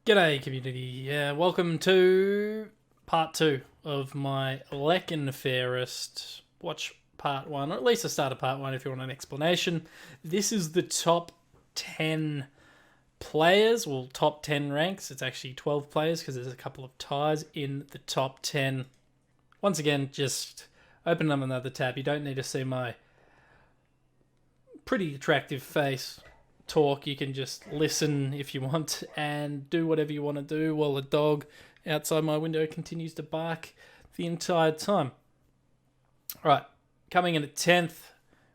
G'day, community. Welcome to part 2 of my LeknFairest. Watch part 1, or at least the start of part 1 if you want an explanation. This is the top 10 players, well, top 10 ranks. It's actually 12 players because there's a couple of ties in the top 10. Once again, just open up another tab. You don't need to see my pretty attractive face talk. You can just listen if you want and do whatever you want to do while the dog outside my window continues to bark the entire time. All right, coming in at 10th,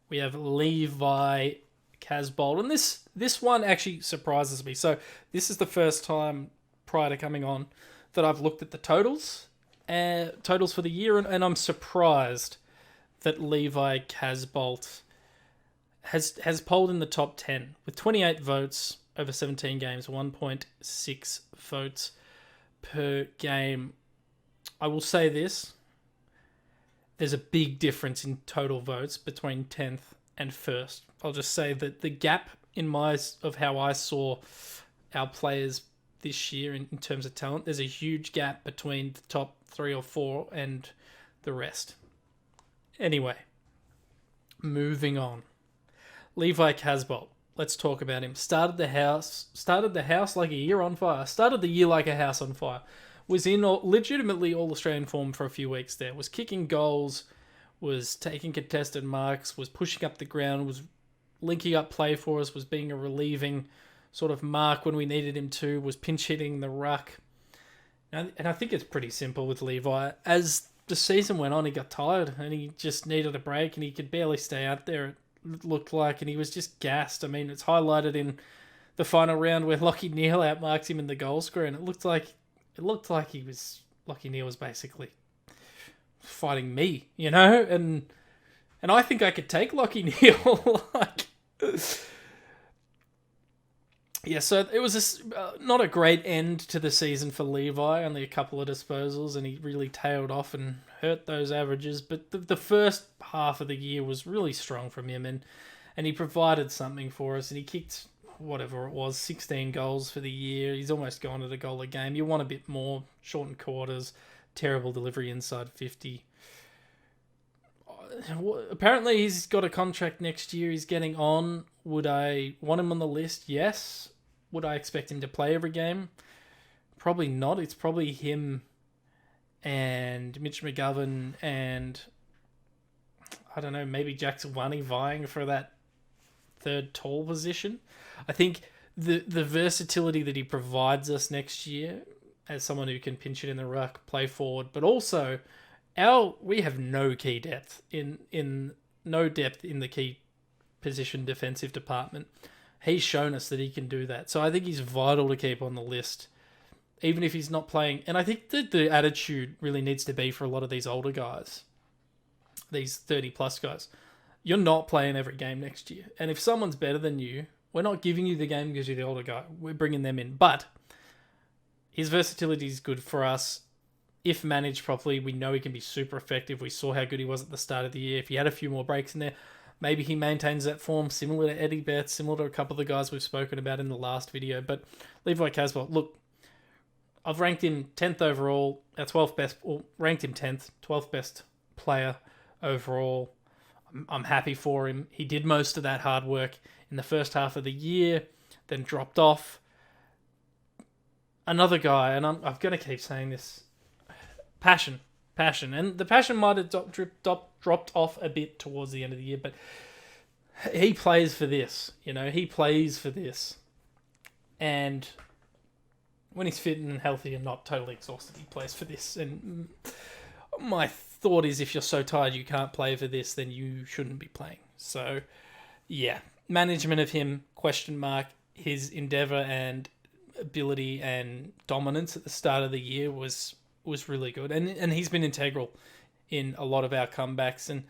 we have Levi Casbolt. And this one actually surprises me. So this is the first time prior to coming on that I've looked at the totals for the year, and I'm surprised that Levi Casbolt has polled in the top 10 with 28 votes over 17 games, 1.6 votes per game. I will say this. There's a big difference in total votes between 10th and 1st. I'll just say that the gap of how I saw our players this year in terms of talent, there's a huge gap between the top 3 or 4 and the rest. Anyway, moving on. Levi Casbolt. Let's talk about him. Started the house like a year on fire. Started the year like a house on fire. Was in legitimately all-Australian form for a few weeks there. Was kicking goals, was taking contested marks, was pushing up the ground, was linking up play for us, was being a relieving sort of mark when we needed him to, was pinch hitting the ruck. And I think it's pretty simple with Levi. As the season went on, he got tired and he just needed a break and he could barely stay out there, it looked like, and he was just gassed. I mean, it's highlighted in the final round where Lockie Neal outmarks him in the goal scorer, and it looked like Lockie Neal was basically fighting me, and I think I could take Lockie Neal. So it was not a great end to the season for Levi, only a couple of disposals, and he really tailed off and hurt those averages. But the first half of the year was really strong from him, and he provided something for us, and he kicked, whatever it was, 16 goals for the year. He's almost gone at a goal a game. You want a bit more, shortened quarters, terrible delivery inside 50. Apparently he's got a contract next year. He's getting on. Would I want him on the list? Yes. Would I expect him to play every game? Probably not. It's probably him and Mitch McGovern and, I don't know, maybe Jackson Wani vying for that third tall position. I think the versatility that he provides us next year as someone who can pinch it in the ruck, play forward, but also we have no key depth in the key position defensive department. He's shown us that he can do that. So I think he's vital to keep on the list, even if he's not playing. And I think that the attitude really needs to be for a lot of these older guys, these 30-plus guys. You're not playing every game next year. And if someone's better than you, we're not giving you the game because you're the older guy. We're bringing them in. But his versatility is good for us. If managed properly, we know he can be super effective. We saw how good he was at the start of the year. If he had a few more breaks in there, maybe he maintains that form, similar to Eddie Betts, similar to a couple of the guys we've spoken about in the last video. But Levi Casbolt, look, I've ranked him 10th overall, 12th best, or ranked him 10th, 12th best player overall. I'm happy for him. He did most of that hard work in the first half of the year, then dropped off. Another guy, and I'm going to keep saying this, passion. And the passion might have dropped off a bit towards the end of the year, but he plays for this. He plays for this. And when he's fit and healthy and not totally exhausted, he plays for this. And my thought is, if you're so tired you can't play for this, then you shouldn't be playing. So, yeah, management of him, question mark. His endeavour and ability and dominance at the start of the year was really good, and he's been integral in a lot of our comebacks. And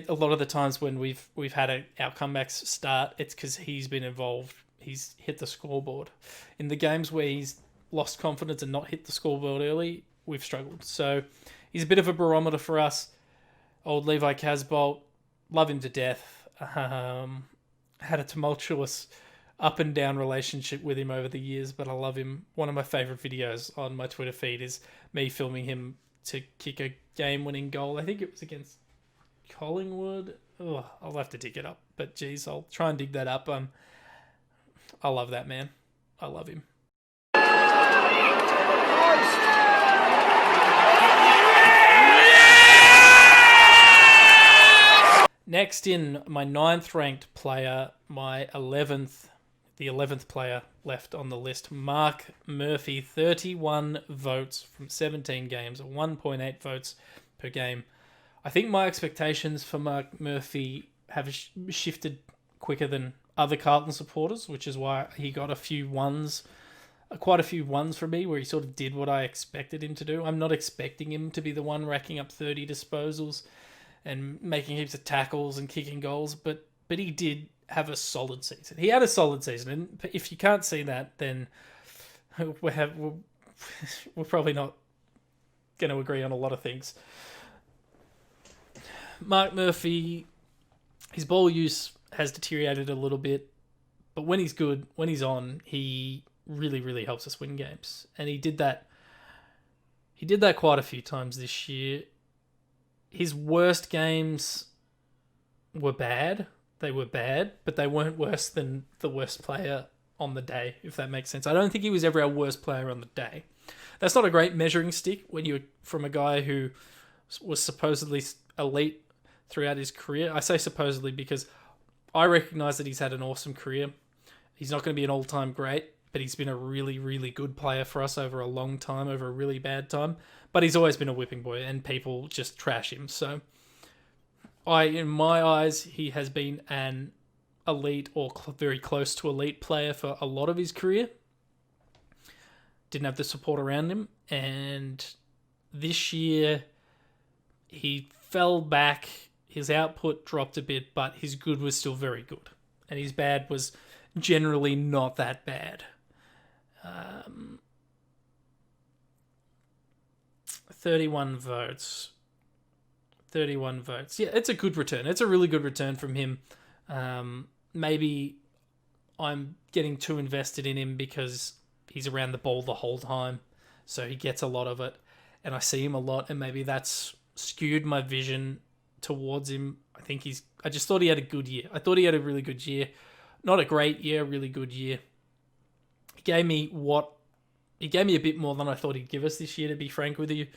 a lot of the times when we've had our comebacks start, it's because he's been involved. He's hit the scoreboard. In the games where he's lost confidence and not hit the scoreboard early, we've struggled. So he's a bit of a barometer for us. Old Levi Casbolt, love him to death. Had a tumultuous up and down relationship with him over the years, but I love him. One of my favourite videos on my Twitter feed is me filming him to kick a game-winning goal. I think it was against Collingwood. Oh, I'll have to dig it up, but geez, I'll try and dig that up. I love that man. I love him. Next in my 9th ranked player, the 11th player left on the list, Mark Murphy, 31 votes from 17 games, 1.8 votes per game. I think my expectations for Mark Murphy have shifted quicker than other Carlton supporters, which is why he got quite a few ones from me, where he sort of did what I expected him to do. I'm not expecting him to be the one racking up 30 disposals and making heaps of tackles and kicking goals, but he did have a solid season. He had a solid season, and if you can't see that, then we're probably not going to agree on a lot of things. Mark Murphy, his ball use has deteriorated a little bit, but when he's good, when he's on, he really, really helps us win games. And he did that quite a few times this year. His worst games were bad. They were bad, but they weren't worse than the worst player on the day, if that makes sense. I don't think he was ever our worst player on the day. That's not a great measuring stick when you're from a guy who was supposedly elite throughout his career. I say supposedly because I recognise that he's had an awesome career. He's not going to be an all-time great, but he's been a really, really good player for us over a long time, over a really bad time. But he's always been a whipping boy, and people just trash him. So, in my eyes, he has been an elite or very close to elite player for a lot of his career. Didn't have the support around him, and this year he fell back. His output dropped a bit, but his good was still very good, and his bad was generally not that bad. 31 votes. Yeah, it's a good return. It's a really good return from him. Maybe I'm getting too invested in him because he's around the ball the whole time, so he gets a lot of it, and I see him a lot, and maybe that's skewed my vision towards him. I just thought he had a good year. I thought he had a really good year. Not a great year, really good year. He gave me a bit more than I thought he'd give us this year, to be frank with you.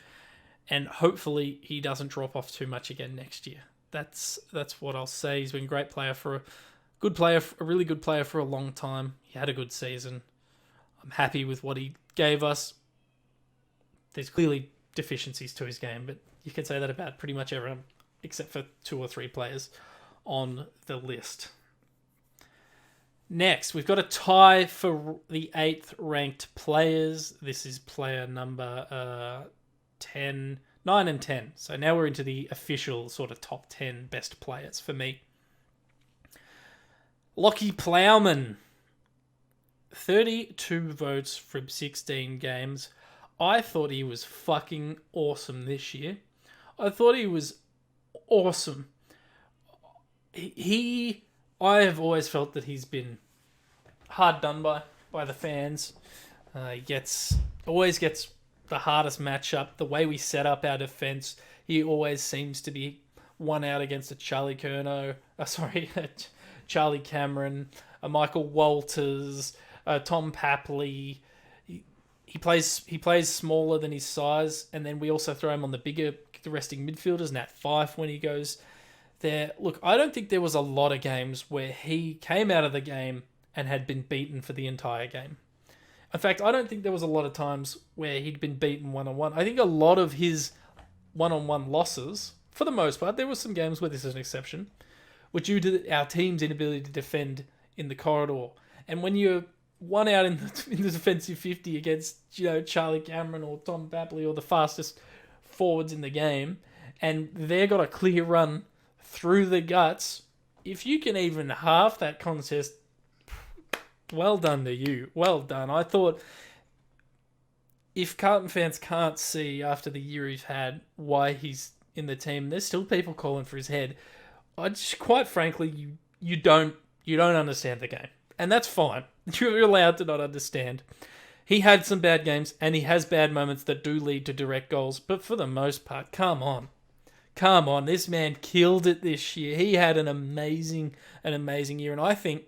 And hopefully he doesn't drop off too much again next year. That's what I'll say. He's been a great player a really good player for a long time. He had a good season. I'm happy with what he gave us. There's clearly deficiencies to his game, but you can say that about pretty much everyone except for 2 or 3 players on the list. Next, we've got a tie for the 8th ranked players. This is player number 9 and 10. So now we're into the official sort of top 10 best players for me. Lockie Plowman, 32 votes from 16 games. I thought he was fucking awesome this year. I thought he was awesome. I have always felt that he's been hard done by the fans. He always gets the hardest matchup. The way we set up our defence, he always seems to be one out against a Charlie Cameron, a Michael Walters, Tom Papley. He plays smaller than his size, and then we also throw him on the resting midfielders, Nat Fyfe when he goes there. Look, I don't think there was a lot of games where he came out of the game and had been beaten for the entire game. In fact, I don't think there was a lot of times where he'd been beaten one-on-one. I think a lot of his one-on-one losses, for the most part, there were some games where this is an exception, were due to our team's inability to defend in the corridor. And when you're one out in the defensive 50 against, Charlie Cameron or Tom Papley or the fastest forwards in the game, and they've got a clear run through the guts, if you can even half that contest, well done to you. Well done. I thought if Carlton fans can't see after the year he's had why he's in the team, there's still people calling for his head. Quite frankly, you don't understand the game. And that's fine. You're allowed to not understand. He had some bad games, and he has bad moments that do lead to direct goals. But for the most part, come on. Come on. This man killed it this year. He had an amazing year. And I think,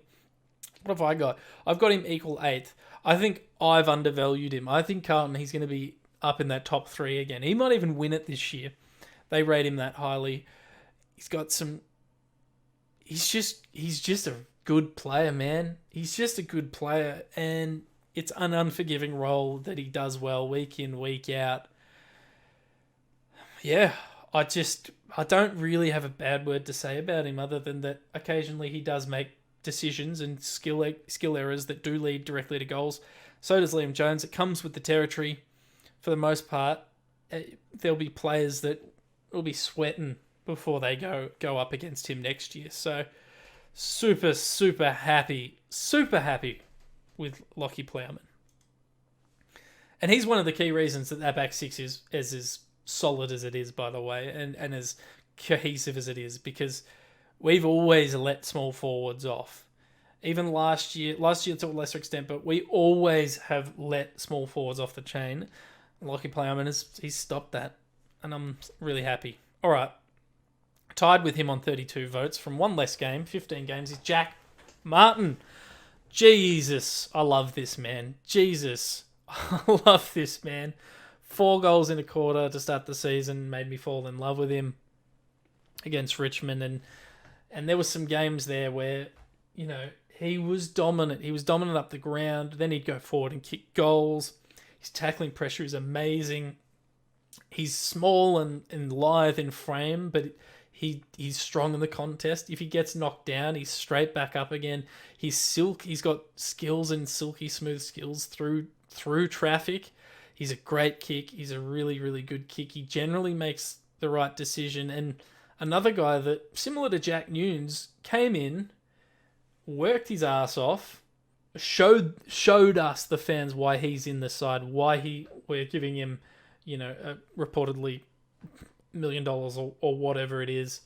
what have I got? I've got him equal 8th. I think I've undervalued him. I think Carlton, he's going to be up in that top 3 again. He might even win it this year. They rate him that highly. He's got some... He's just a good player, man. He's just a good player, and it's an unforgiving role that he does well week in, week out. Yeah, I don't really have a bad word to say about him other than that occasionally he does make decisions and skill errors that do lead directly to goals. So does Liam Jones. It comes with the territory for the most part. There'll be players that will be sweating before they go up against him next year. So super happy with Lockie Plowman. And he's one of the key reasons that back six is as solid as it is, by the way, and as cohesive as it is, because we've always let small forwards off. Even last year to a lesser extent, but we always have let small forwards off the chain. Lockie Plowman, he's stopped that, and I'm really happy. All right. Tied with him on 32 votes from one less game, 15 games, is Jack Martin. Jesus, I love this man. Jesus, I love this man. 4 goals in a quarter to start the season made me fall in love with him against Richmond. And there were some games there where, you know, he was dominant. He was dominant up the ground. Then he'd go forward and kick goals. His tackling pressure is amazing. He's small and lithe in frame, but he's strong in the contest. If he gets knocked down, he's straight back up again. He's got skills and silky smooth skills through traffic. He's a great kick. He's a really, really good kick. He generally makes the right decision. And another guy that, similar to Jack Nunes, came in, worked his ass off, showed us, the fans, why he's in the side, why we're giving him, you know, reportedly $1 million or whatever it is.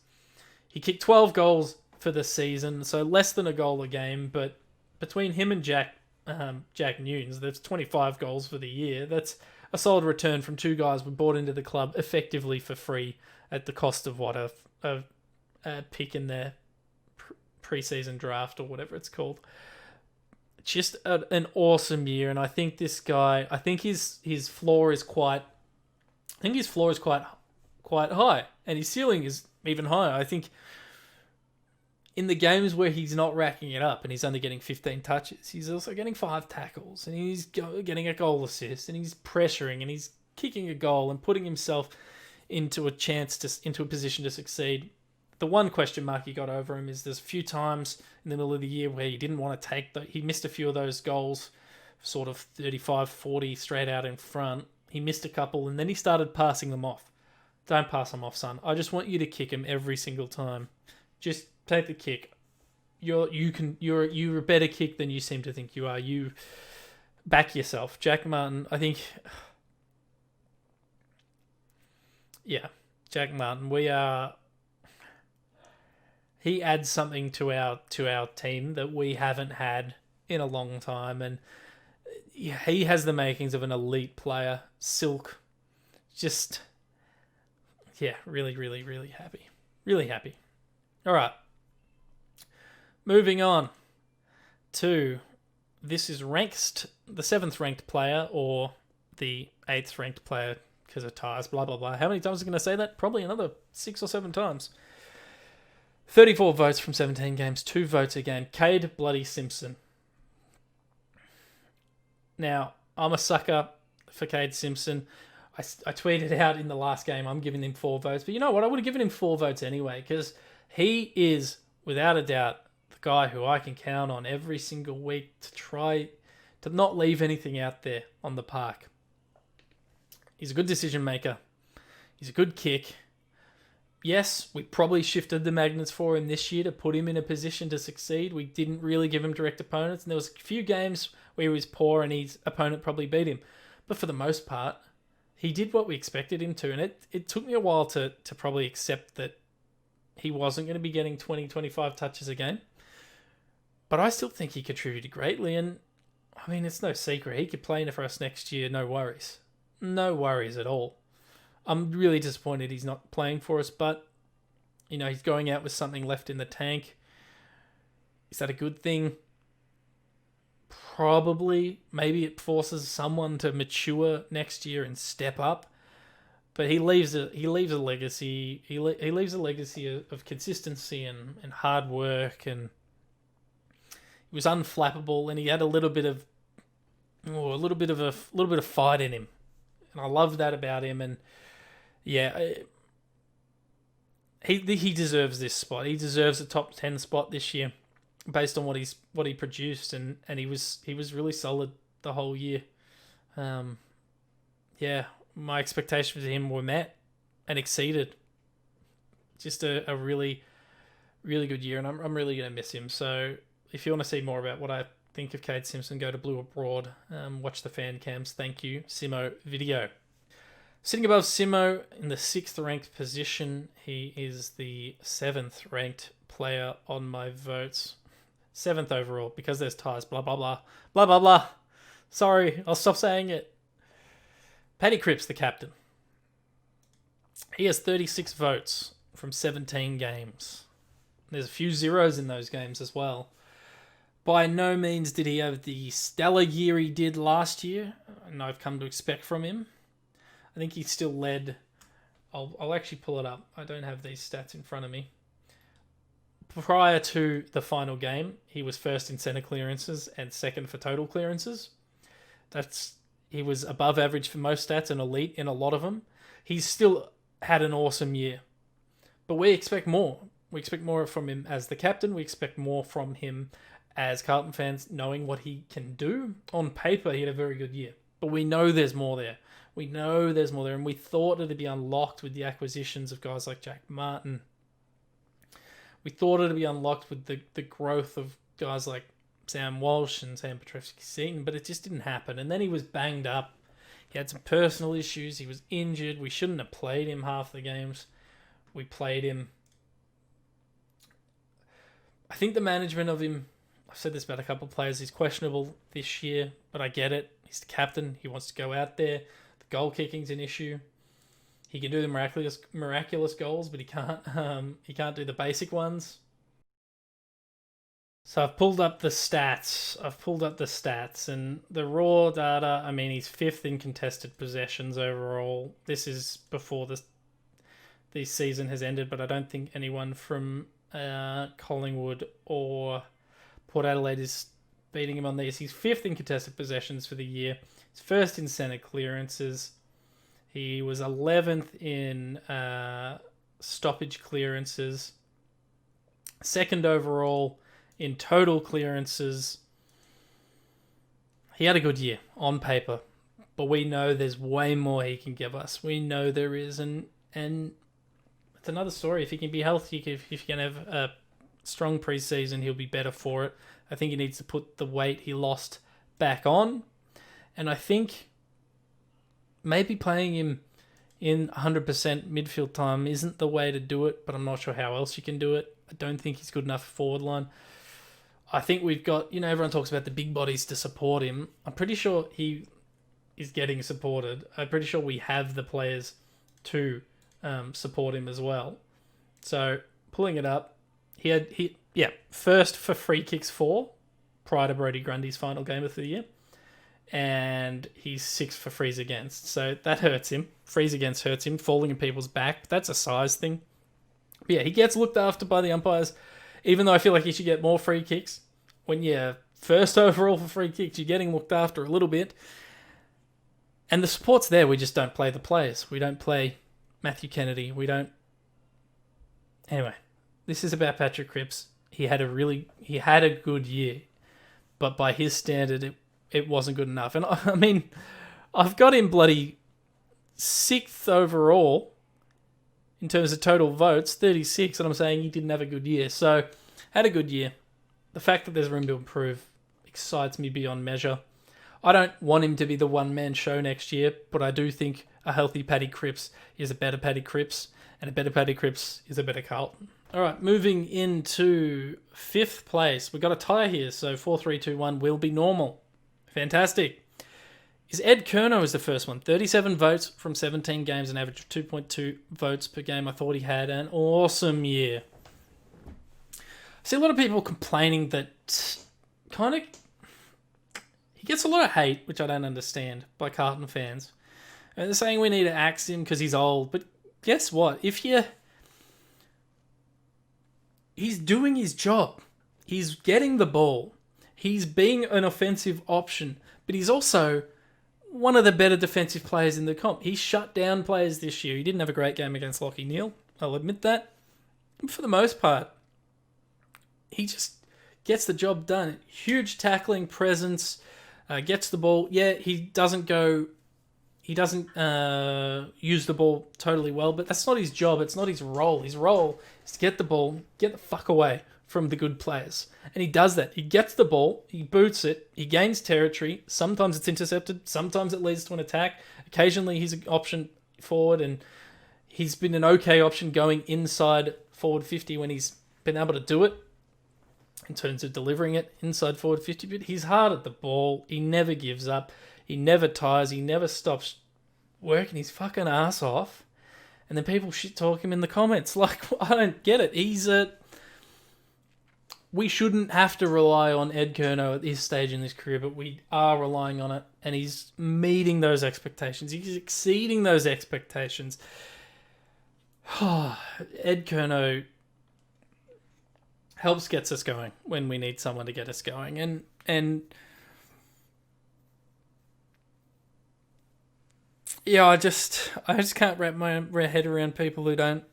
He kicked 12 goals for the season, so less than a goal a game, but between him and Jack Nunes, there's 25 goals for the year. That's a solid return from 2 guys we brought into the club effectively for free at the cost of what a pick in their preseason draft or whatever it's called. Just an awesome year, and I think this guy, his floor is quite high, and his ceiling is even higher. I think in the games where he's not racking it up and he's only getting 15 touches, he's also getting 5 tackles, and he's getting a goal assist, and he's pressuring, and he's kicking a goal and putting himself into a position to succeed. The one question mark he got over him is there's a few times in the middle of the year where he didn't want to he missed a few of those goals, sort of 35-40 straight out in front. He missed a couple, and then he started passing them off. Don't pass them off, son. I just want you to kick him every single time. Just take the kick. You're a better kick than you seem to think you are. You back yourself. Jack Martin, I think. Yeah, Jack Martin. He adds something to our team that we haven't had in a long time, and he has the makings of an elite player. Silk, just really, really, really happy. Really happy. All right. Moving on to, this is the 7th ranked player or the 8th ranked player because of ties, blah, blah, blah. How many times am I going to say that? Probably another 6 or 7 times. 34 votes from 17 games, 2 votes a game. Cade Bloody Simpson. Now, I'm a sucker for Cade Simpson. I tweeted out in the last game I'm giving him 4 votes. But you know what? I would have given him 4 votes anyway, because he is, without a doubt, the guy who I can count on every single week to try to not leave anything out there on the park. He's a good decision maker. He's a good kick. Yes, we probably shifted the magnets for him this year to put him in a position to succeed. We didn't really give him direct opponents, and there was a few games where he was poor and his opponent probably beat him. But for the most part, he did what we expected him to, and it took me a while to probably accept that he wasn't going to be getting 20, 25 touches a game. But I still think he contributed greatly, and I mean, it's no secret. He could play for us next year, no worries. No worries at all. I'm really disappointed he's not playing for us, but, he's going out with something left in the tank. Is that a good thing? Probably. Maybe it forces someone to mature next year and step up. But he leaves a legacy. He leaves a legacy of consistency and hard work, and he was unflappable, and he had a little bit of fight in him, and I love that about him. And yeah, he deserves this spot. He deserves a top 10 spot this year, based on what he produced, and he was really solid the whole year. Yeah, my expectations for him were met and exceeded. Just a really, really good year, and I'm really going to miss him. So if you want to see more about what I think of Cade Simpson, go to Blue Abroad, watch the fan cams. Thank you, Simo video. Sitting above Simo in the 6th ranked position, he is the 7th ranked player on my votes. 7th overall, because there's ties, blah, blah, blah. Blah, blah, blah. Sorry, I'll stop saying it. Paddy Cripps, the captain. He has 36 votes from 17 games. There's a few zeros in those games as well. By no means did he have the stellar year he did last year, and I've come to expect from him. I think he still led. I'll actually pull it up. I don't have these stats in front of me. Prior to the final game, he was first in center clearances and second for total clearances. He was above average for most stats and elite in a lot of them. He's still had an awesome year. But we expect more. We expect more from him as the captain. We expect more from him as Carlton fans, knowing what he can do. On paper, he had a very good year. But we know there's more there. And we thought it'd be unlocked with the acquisitions of guys like Jack Martin. We thought it'd be unlocked with the growth of guys like Sam Walsh and Sam Petrevski-Seton, but it just didn't happen. And then he was banged up. He had some personal issues. He was injured. We shouldn't have played him half the games. We played him. I think the management of him, I've said this about a couple of players, he's questionable this year, but I get it. He's the captain. He wants to go out there. The goal kicking's an issue. He can do the miraculous goals, but he can't do the basic ones. So I've pulled up the stats. And the raw data, I mean, he's 5th in contested possessions overall. This is before the season has ended, but I don't think anyone from Collingwood or Port Adelaide is beating him on these. He's 5th in contested possessions for the year. He's 1st in centre clearances. He was 11th in stoppage clearances. 2nd overall in total clearances. He had a good year on paper, but we know there's way more he can give us. We know there is, and it's another story. If he can be healthy, if he can have a strong preseason, he'll be better for it. I think he needs to put the weight he lost back on, and I think maybe playing him in 100% midfield time isn't the way to do it, but I'm not sure how else you can do it. I don't think he's good enough forward line. I think we've got, everyone talks about the big bodies to support him. I'm pretty sure he is getting supported. I'm pretty sure we have the players to support him as well. So, pulling it up, he first for free kicks 4 prior to Brodie Grundy's final game of the year. And he's 6th for frees against. So that hurts him. Frees against hurts him. Falling in people's back. That's a size thing. But yeah, he gets looked after by the umpires. Even though I feel like he should get more free kicks. When you're 1st overall for free kicks, you're getting looked after a little bit. And the support's there. We just don't play the players. We don't play Matthew Kennedy. We don't... Anyway, this is about Patrick Cripps. He had a good year. But by his standard, it wasn't good enough. And I mean, I've got him bloody 6th overall in terms of total votes, 36, and I'm saying he didn't have a good year. So, had a good year. The fact that there's room to improve excites me beyond measure. I don't want him to be the one-man show next year, but I do think a healthy Paddy Cripps is a better Paddy Cripps, and a better Paddy Cripps is a better Carlton. All right, moving into 5th place. We've got a tie here, so 4, 3, 2, 1 will be normal. Fantastic. Is Ed Kerno is the first one. 37 votes from 17 games, an average of 2.2 votes per game. I thought he had an awesome year. I see a lot of people complaining that he gets a lot of hate, which I don't understand, by Carlton fans. And they're saying we need to axe him because he's old. But guess what? He's doing his job. He's getting the ball. He's being an offensive option. But he's also one of the better defensive players in the comp. He shut down players this year. He didn't have a great game against Lachie Neale. I'll admit that. But for the most part, he just gets the job done. Huge tackling presence. Gets the ball. Yeah, he doesn't use the ball totally well, but that's not his job. It's not his role. His role is to get the ball, get the fuck away from the good players. And he does that. He gets the ball, he boots it, he gains territory. Sometimes it's intercepted, sometimes it leads to an attack. Occasionally he's an option forward, and he's been an okay option going inside forward 50 when he's been able to do it in terms of delivering it inside forward 50. But he's hard at the ball. He never gives up. He never tires. He never stops working his fucking ass off. And then people shit talk him in the comments. Like, I don't get it. We shouldn't have to rely on Ed Kerno at this stage in his career, but we are relying on it. And he's meeting those expectations. He's exceeding those expectations. Ed Kerno helps gets us going when we need someone to get us going. And yeah, I just can't wrap my head around people who don't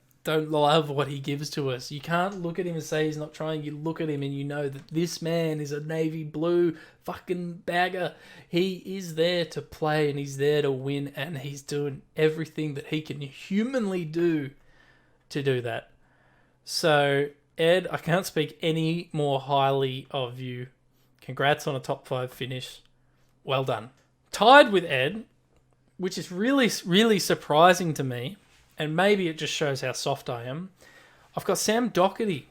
love what he gives to us. You can't look at him and say he's not trying. You look at him and you know that this man is a navy blue fucking bagger. He is there to play and he's there to win, and he's doing everything that he can humanly do to do that. So, Ed, I can't speak any more highly of you. Congrats on a top 5 finish. Well done. Tied with Ed, which is really, really surprising to me, and maybe it just shows how soft I am. I've got Sam Doherty,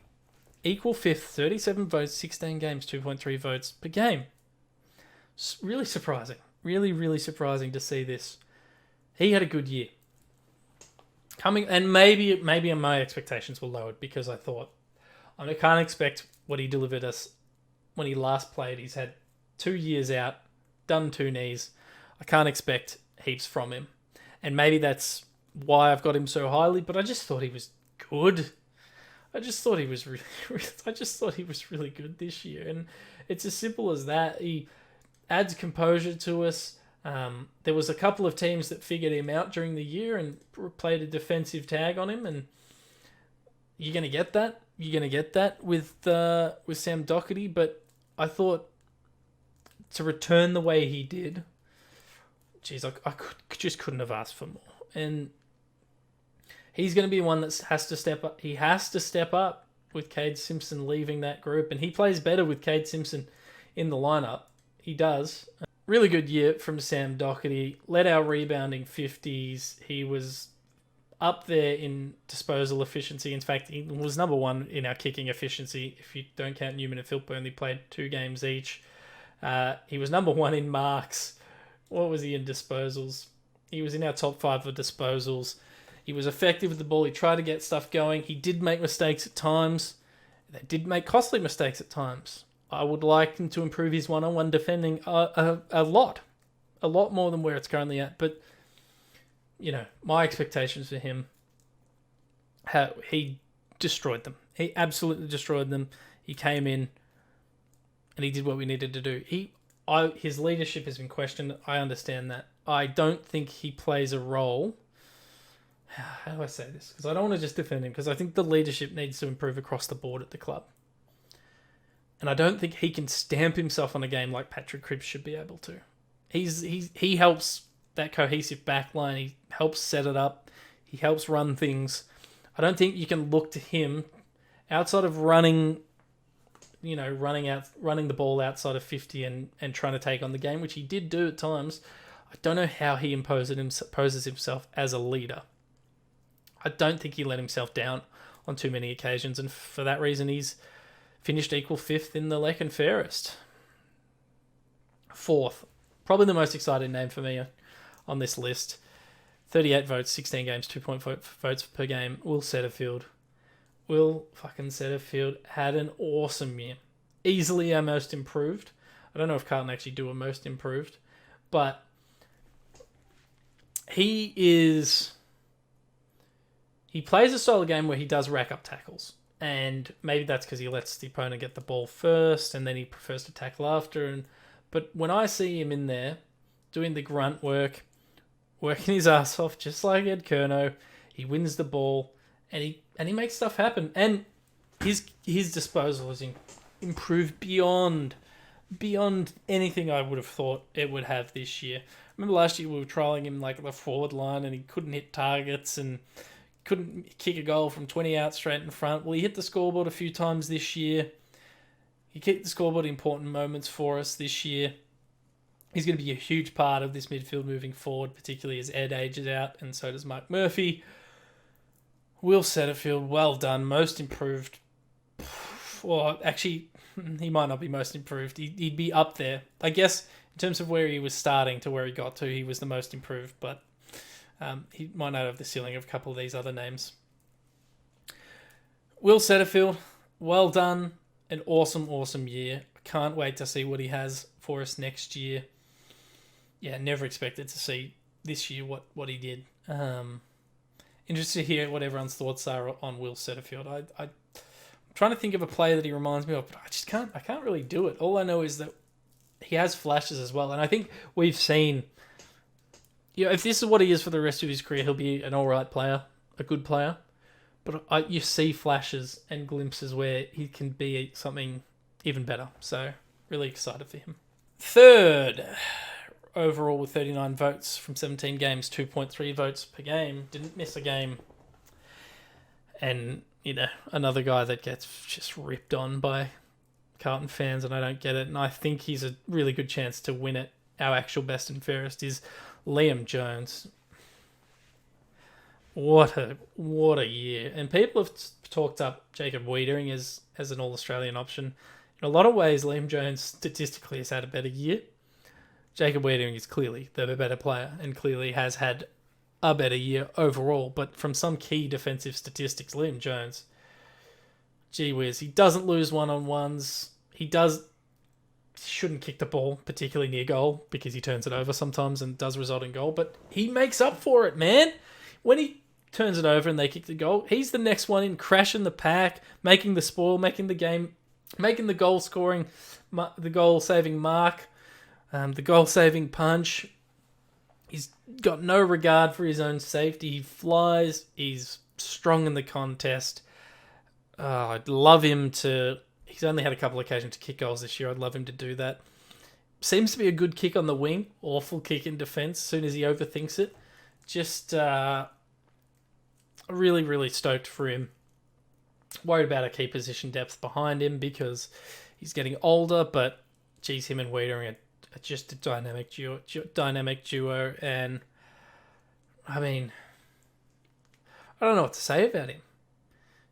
equal 5th, 37 votes, 16 games, 2.3 votes per game. It's really surprising. Really, really surprising to see this. He had a good year. And maybe my expectations were lowered because I thought, I can't expect what he delivered us when he last played. He's had 2 years out, done 2 knees. I can't expect heaps from him, and maybe that's why I've got him so highly. But I just thought he was good. I just thought he was really good this year, and it's as simple as that. He adds composure to us. There was a couple of teams that figured him out during the year and played a defensive tag on him, and you're gonna get that. You're gonna get that with Sam Doherty. But I thought to return the way he did. Jeez, I just couldn't have asked for more. And he's going to be one that has to step up. He has to step up with Cade Simpson leaving that group. And he plays better with Cade Simpson in the lineup. He does. Really good year from Sam Doherty. Led our rebounding 50s. He was up there in disposal efficiency. In fact, he was number 1 in our kicking efficiency. If you don't count Newman and Philp, only played 2 games each. He was number 1 in marks. What was he in disposals? He was in our top 5 for disposals. He was effective with the ball. He tried to get stuff going. He did make mistakes at times. They did make costly mistakes at times. I would like him to improve his one-on-one defending a lot more than where it's currently at. But, my expectations for him, he destroyed them. He absolutely destroyed them. He came in and he did what we needed to do. His leadership has been questioned. I understand that. I don't think he plays a role. How do I say this? Because I don't want to just defend him, because I think the leadership needs to improve across the board at the club. And I don't think he can stamp himself on a game like Patrick Cripps should be able to. He helps that cohesive back line. He helps set it up. He helps run things. I don't think you can look to him outside of running the ball outside of 50 and trying to take on the game, which he did do at times. I don't know how he poses himself as a leader. I don't think he let himself down on too many occasions, and for that reason he's finished equal 5th in the LeknFairest. 4th, probably the most exciting name for me on this list. 38 votes, 16 games, 2.4 votes per game. Will Setterfield. Will fucking Setterfield had an awesome year. Easily our most improved. I don't know if Carlton actually do a most improved, but he plays a style of game where he does rack up tackles. And maybe that's because he lets the opponent get the ball first and then he prefers to tackle after. But when I see him in there doing the grunt work, working his ass off just like Ed Kerno, he wins the ball and he makes stuff happen. And his disposal has improved beyond anything I would have thought it would have this year. I remember last year we were trialling him like at the forward line and he couldn't hit targets and couldn't kick a goal from 20 out straight in front. Well, he hit the scoreboard a few times this year. He kicked the scoreboard in important moments for us this year. He's going to be a huge part of this midfield moving forward, particularly as Ed ages out, and so does Mark Murphy. Will Setterfield, well done. Most improved. Well, actually, he might not be most improved. He'd be up there. I guess in terms of where he was starting to where he got to, he was the most improved, but he might not have the ceiling of a couple of these other names. Will Setterfield, well done. An awesome year. I can't wait to see what he has for us next year. Yeah, never expected to see this year what he did. Interested to hear what everyone's thoughts are on Will Setterfield. I'm trying to think of a player that he reminds me of, but I can't really do it. All I know is that he has flashes as well, and I think we've seen, if this is what he is for the rest of his career, he'll be an alright player, a good player. But you see flashes and glimpses where he can be something even better. So, really excited for him. 3rd, overall with 39 votes from 17 games, 2.3 votes per game. Didn't miss a game. And, another guy that gets just ripped on by Carlton fans, and I don't get it. And I think he's a really good chance to win it. Our actual best and fairest is Liam Jones. What a year. And people have talked up Jacob Wiedering as an All-Australian option. In a lot of ways, Liam Jones statistically has had a better year. Jacob Wiedering is clearly the better player and clearly has had a better year overall. But from some key defensive statistics, Liam Jones, gee whiz, he doesn't lose one-on-ones. He shouldn't kick the ball, particularly near goal, because he turns it over sometimes and does result in goal. But he makes up for it, man. When he turns it over and they kick the goal, he's the next one in, crashing the pack, making the spoil, making the game, making the goal scoring, the goal saving mark, the goal saving punch. He's got no regard for his own safety. He flies. He's strong in the contest. I'd love him to. He's only had a couple of occasions to kick goals this year. I'd love him to do that. Seems to be a good kick on the wing. Awful kick in defence as soon as he overthinks it. Just really, really stoked for him. Worried about a key position depth behind him because he's getting older, but geez, him and Wiedering are just a dynamic duo. And I mean, I don't know what to say about him.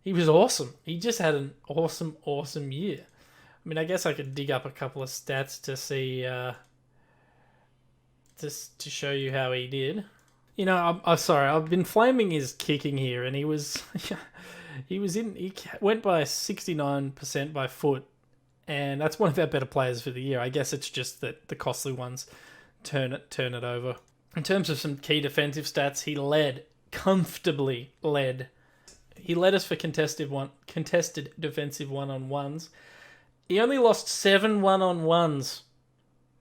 He was awesome. He just had an awesome year. I mean, I guess I could dig up a couple of stats to see, just to show you how he did. I'm sorry, I've been flaming his kicking here, and he went by 69% by foot, and that's one of our better players for the year. I guess it's just that the costly ones turn it over. In terms of some key defensive stats, he comfortably led. He led us for contested defensive one-on-ones. He only lost 7 one-on-ones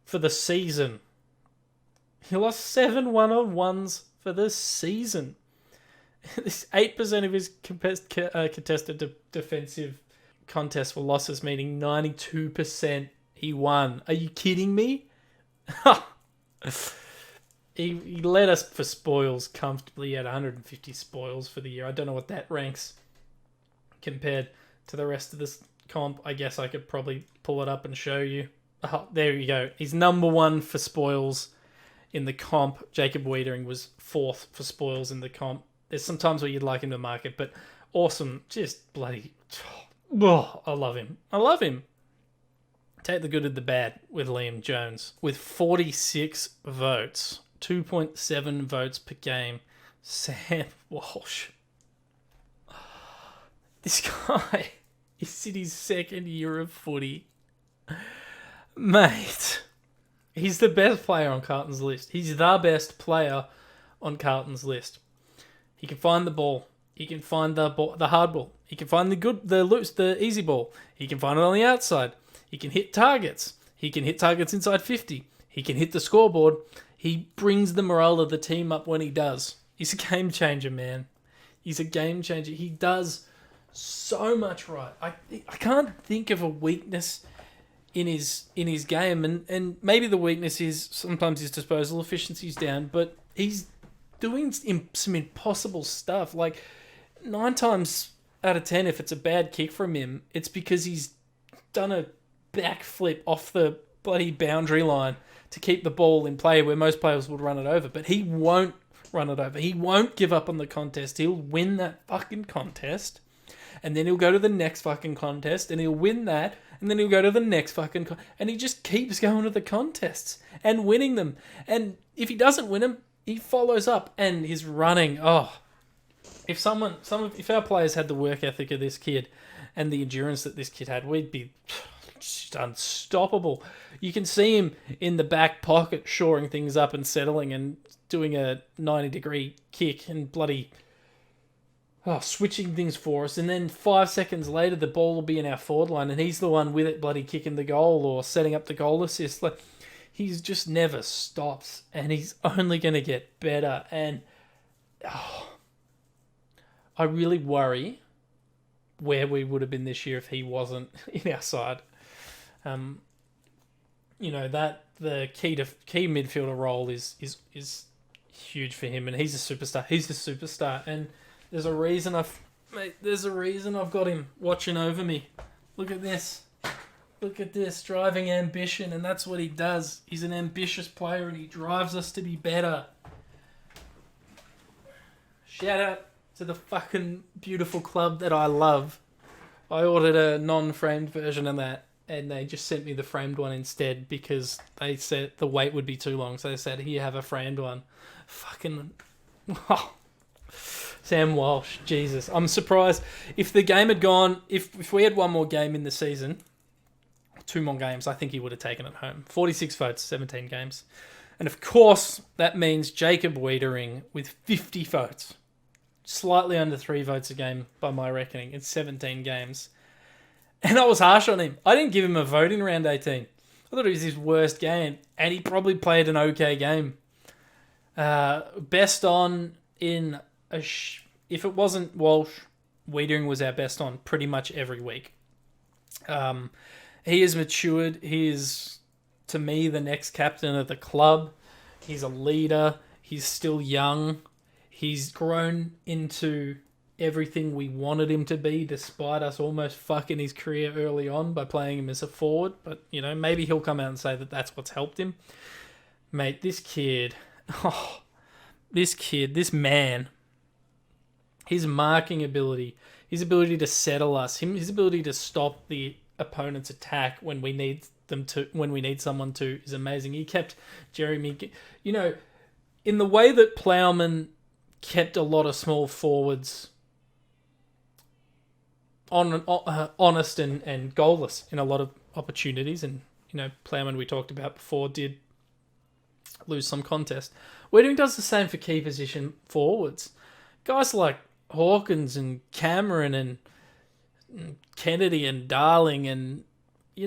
for the season. He lost 7 one-on-ones for the season. This 8% of his contested defensive contests were losses, meaning 92% he won. Are you kidding me? He led us for spoils comfortably at 150 spoils for the year. I don't know what that ranks compared to the rest of this comp. I guess I could probably pull it up and show you. Oh, there you go. He's number 1 for spoils in the comp. Jacob Wiedering was 4th for spoils in the comp. There's some times where you'd like him to mark it, but Awesome. Just bloody... Oh, I love him. I love him. Take the good and the bad with Liam Jones. With 46 votes, 2.7 votes per game, Sam Walsh. This guy is in his second year of footy. Mate, he's the best player on Carlton's list. He's the best player on Carlton's list. He can find the ball. He can find the hard ball. He can find the loose, the easy ball. He can find it on the outside. He can hit targets. He can hit targets inside 50. He can hit the scoreboard. He brings the morale of the team up when he does. He's a game changer, man. He's a game changer. He does so much right. I can't think of a weakness in his game, and maybe the weakness is sometimes his disposal efficiency's down, but he's doing some impossible stuff. Like 9 times out of 10, if it's a bad kick from him, it's because he's done a backflip off the bloody boundary line to keep the ball in play where most players would run it over. But he won't run it over. He won't give up on the contest. He'll win that fucking contest, and then he'll go to the next fucking contest, and he'll win that, and then he'll go to the next fucking and he just keeps going to the contests and winning them. And if he doesn't win them, he follows up, and his running. Oh, if our players had the work ethic of this kid and the endurance that this kid had, we'd be just unstoppable. You can see him in the back pocket shoring things up and settling and doing a 90-degree kick and bloody switching things for us. And then 5 seconds later, the ball will be in our forward line, and he's the one with it bloody kicking the goal or setting up the goal assist. Like, he's just never stops, and he's only going to get better. And I really worry where we would have been this year if he wasn't in our side. That the key midfielder role is huge for him, and he's a superstar. He's the superstar, and there's a reason I've got him watching over me. Look at this. Look at this, driving ambition, and that's what he does. He's an ambitious player, and he drives us to be better. Shout out to the fucking beautiful club that I love. I ordered a non-framed version of that, and they just sent me the framed one instead because they said the wait would be too long. So they said, here, have a framed one. Fucking... Sam Walsh, Jesus. I'm surprised. If the game had gone... If we had one more game in the season, 2 more games, I think he would have taken it home. 46 votes, 17 games. And of course, that means Jacob Wiedering with 50 votes. Slightly under 3 votes a game by my reckoning in 17 games. And I was harsh on him. I didn't give him a vote in round 18. I thought it was his worst game, and he probably played an okay game. Best on in if it wasn't Walsh, Wiedering was our best on pretty much every week. He has matured. He is, to me, the next captain of the club. He's a leader. He's still young. He's grown into everything we wanted him to be, despite us almost fucking his career early on by playing him as a forward. But, maybe he'll come out and say that that's what's helped him. Mate, this man, his marking ability, his ability to settle us, his ability to stop the opponent's attack when we need someone to, is amazing. He kept Jeremy, in the way that Plowman kept a lot of small forwards honest and goalless in a lot of opportunities, and Plowman, we talked about before, did lose some contest. Wiedering does the same for key position forwards. Guys like Hawkins and Cameron and Kennedy and Darling, and you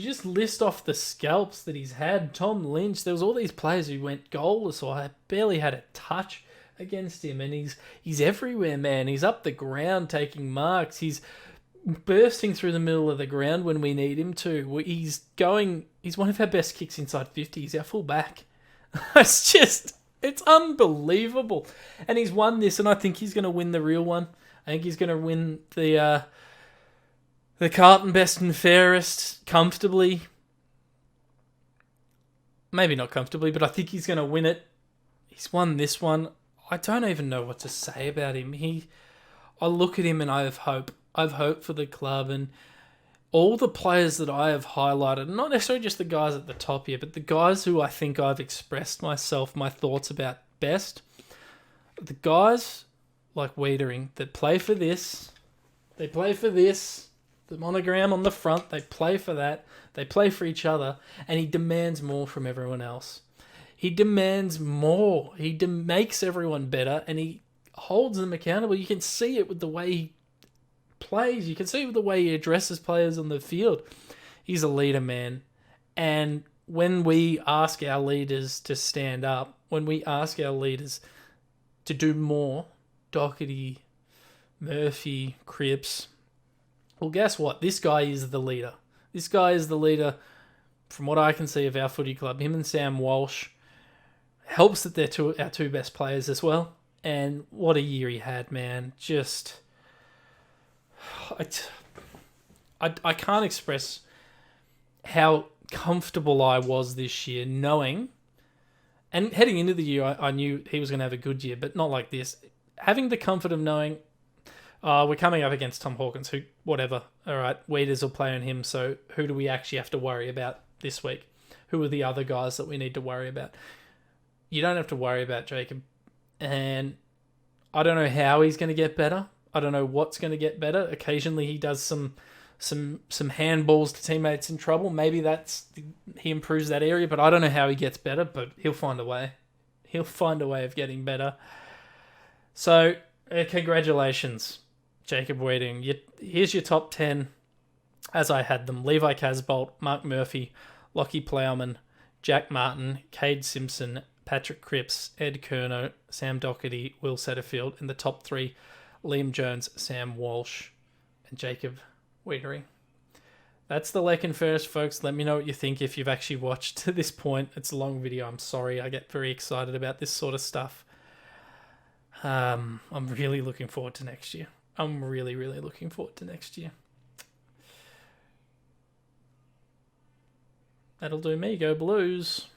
just list off the scalps that he's had. Tom Lynch, there was all these players who went goalless or barely had a touch against him, and he's everywhere, man. He's up the ground taking marks. He's bursting through the middle of the ground when we need him to. He's one of our best kicks inside 50. He's our full back. It's unbelievable. And he's won this, and I think he's going to win the real one. I think he's going to win the Carlton Best Fairest comfortably. Maybe not comfortably, but I think he's going to win it. He's won this one. I don't even know what to say about him. I look at him and I have hope. I have hope for the club and all the players that I have highlighted, not necessarily just the guys at the top here, but the guys who I think I've expressed my thoughts about best. The guys like Wiedering that play for this. They play for this. The monogram on the front, they play for that. They play for each other. And he demands more from everyone else. He demands more. He makes everyone better and he holds them accountable. You can see it with the way he plays. You can see it with the way he addresses players on the field. He's a leader, man. And when we ask our leaders to stand up, when we ask our leaders to do more, Doherty, Murphy, Cripps, well, guess what? This guy is the leader. This guy is the leader from what I can see of our footy club. Him and Sam Walsh helps that they're our two best players as well. And what a year he had, man. Just... I can't express how comfortable I was this year knowing, and heading into the year, I knew he was going to have a good year, but not like this. Having the comfort of knowing we're coming up against Tom Hawkins, who, whatever, all right, Weeders will play on him, so who do we actually have to worry about this week? Who are the other guys that we need to worry about? You don't have to worry about Jacob, and I don't know how he's going to get better. I don't know what's going to get better. Occasionally he does some handballs to teammates in trouble. Maybe he improves that area, but I don't know how he gets better, but he'll find a way. He'll find a way of getting better. So, congratulations, Jacob Wieding. Here's your top 10 as I had them. Levi Casbolt, Mark Murphy, Lockie Plowman, Jack Martin, Cade Simpson, Patrick Cripps, Ed Curnow, Sam Doherty, Will Setterfield. In the top 3, Liam Jones, Sam Walsh, and Jacob Wiedering. That's the LeknFairest, folks. Let me know what you think if you've actually watched to this point. It's a long video. I'm sorry. I get very excited about this sort of stuff. I'm really looking forward to next year. I'm really, really looking forward to next year. That'll do me. Go Blues.